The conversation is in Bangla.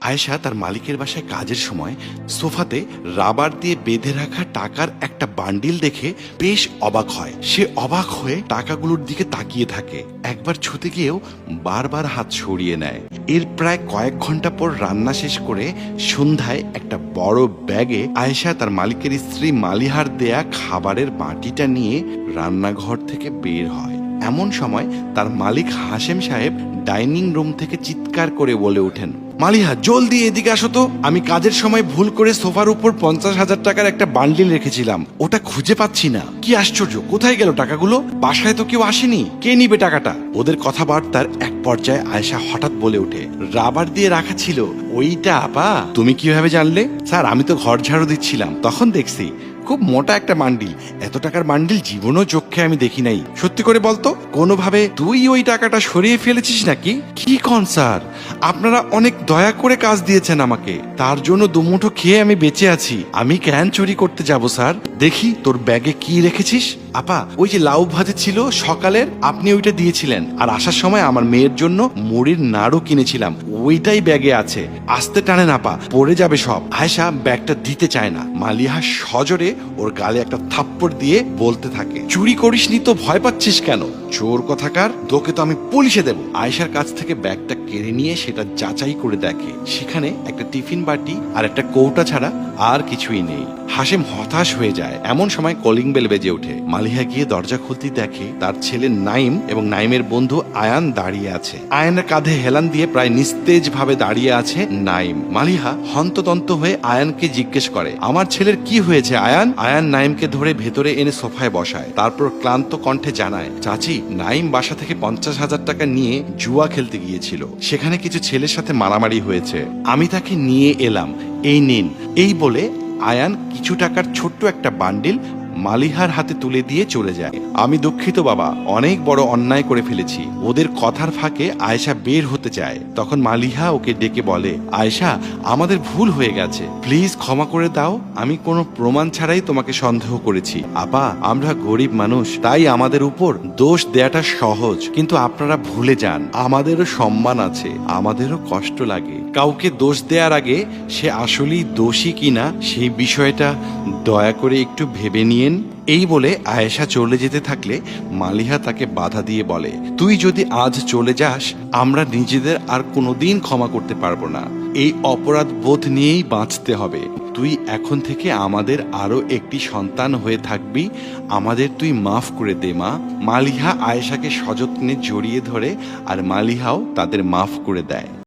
আয়েশা তার মালিকের বাসায় কাজের সময় সোফাতে রাবার দিয়ে বেঁধে রাখা টাকার একটা বান্ডিল দেখে বেশ অবাক হয়। সে অবাক হয়ে টাকাগুলোর দিকে তাকিয়ে থাকে, একবার ছুতে গিয়েও বারবার হাত সরিয়ে নেয়। এর প্রায় কয়েক ঘন্টা পর রান্না শেষ করে সন্ধ্যায় একটা বড় ব্যাগে আয়েশা তার মালিকের স্ত্রী মালিহার দেয়া খাবারের বাটিটা নিয়ে রান্নাঘর থেকে বের হয়। এমন সময় তার মালিক হাশেম সাহেব ডাইনিং রুম থেকে চিৎকার করে বলে ওঠেন, মালিহা জলদি এদিকে আসো তো, আমি কাজের সময় ভুল করে সোফার উপর 50,000 টাকার একটা বান্ডিল রেখেছিলাম, ওটা খুঁজে পাচ্ছি না। কি আশ্চর্য, কোথায় গেল টাকাগুলো? বাসায় তো কেউ আসেনি, কে নিবে টাকাটা? ওদের কথাবার্তার এক পর্যায়ে আয়েশা হঠাৎ বলে ওঠে, রাবার দিয়ে রাখা ছিল ওইটা। আপা তুমি কিভাবে জানলে? স্যার আমি তো ঘর ঝাড়ু দিচ্ছিলাম, তখন দেখছি খুব মোটা একটা বান্ডিল। এত টাকার বান্ডিল জীবনও চোখে আমি দেখি নাই। সত্যি করে বলতো, কোনোভাবে তুই ওই টাকাটা সরিয়ে ফেলেছিস নাকি? কি কন স্যার, আপনারা অনেক দয়া করে কাজ দিয়েছেন আমাকে, তার জন্য দুমুঠো খেয়ে আমি বেঁচে আছি। আমি কেন চুরি করতে যাব স্যার? দেখি তোর ব্যাগে কি রেখেছিস। আপা ওই যে লাউ ভাজি ছিল সকালের, আপনি ওইটা দিয়েছিলেন, আর আসার সময় আমার মেয়ের জন্য মুড়ির নাড়ু কিনেছিলাম, ওইটাই ব্যাগে আছে। আস্তে টানেন আপা, পড়ে যাবে সব। আয়েশা ব্যাগটা দিতে চায় না। মালিহা সজোরে ওর গালে একটা থাপ্পড় দিয়ে বলতে থাকে, চুরি করিসনি তো ভয় পাচ্ছিস কেন? চোর কথাকার, তোকে তো আমি পুলিশে দেব। আয়েশার কাছ থেকে ব্যাগটা কেড়ে নিয়ে সেটা যাচাই করে দেখে সেখানে একটা টিফিন বাটি আর একটা কৌটা ছাড়া আর কিছুই নেই। হাশেম হতাশ হয়ে যায়। এমন সময় কলিং বেল বেজে ওঠে। মালিহা গিয়ে দরজা খুলতে দেখে তার ছেলে নাইম এবং নাইমের বন্ধু আয়ান দাঁড়িয়ে আছে। আয়ানের কাঁধে হেলান দিয়ে প্রায় নিস্তেজ ভাবে দাঁড়িয়ে আছে নাইম। মালিহা হন্তদন্ত হয়ে আয়ানকে জিজ্ঞেস করে, আমার ছেলের কি হয়েছে আয়ান? আয়ান নাইমকে ধরে ভেতরে এনে সোফায় বসায়, তারপর ক্লান্ত কণ্ঠে জানায়, চাচি নাইম বাসা থেকে 50,000 টাকা নিয়ে জুয়া খেলতে গিয়েছিল, সেখানে কিছু ছেলের সাথে মারামারি হয়েছে, আমি তাকে নিয়ে এলাম, এই নিন। এই বলে আয়ান কিছু টাকার ছোট্ট একটা বান্ডিল মালিহার হাতে তুলে দিয়ে চলে যায়। আমি দুঃখিত বাবা, অনেক বড় অন্যায় করে ফেলেছি। ওদের কথার ফাঁকে আয়েশা বের হতে চায়, তখন মালিহা ওকে ডেকে বলে, আয়েশা আমাদের ভুল হয়ে গেছে, প্লিজ ক্ষমা করে দাও, আমি কোনো প্রমাণ ছাড়াই তোমাকে সন্দেহ করেছি। আপা আমরা গরিব মানুষ, তাই আমাদের উপর দোষ দেয়াটা সহজ, কিন্তু আপনারা ভুলে যান আমাদেরও সম্মান আছে, আমাদেরও কষ্ট লাগে। কাউকে দোষ দেওয়ার আগে সে আসলেই দোষী কিনা সেই বিষয়টা দয়া করে একটু ভেবে নিয়ে। এই বলে আয়েশা চলে যেতে থাকলে মালিহা তাকে বাধা দিয়ে বলে, তুই যদি আজ চলে যাস আমরা নিজেদের আর কোনোদিন ক্ষমা করতে পারবো না। এই অপরাধ বোধ নিয়েই বাঁচতে হবে। তুই এখন থেকে আমাদের আরো একটি সন্তান হয়ে থাকবি, আমাদের তুই মাফ করে দে মা। মালিহা আয়েশাকে সযত্নে জড়িয়ে ধরে আর মালিহাও তাদের মাফ করে দেয়।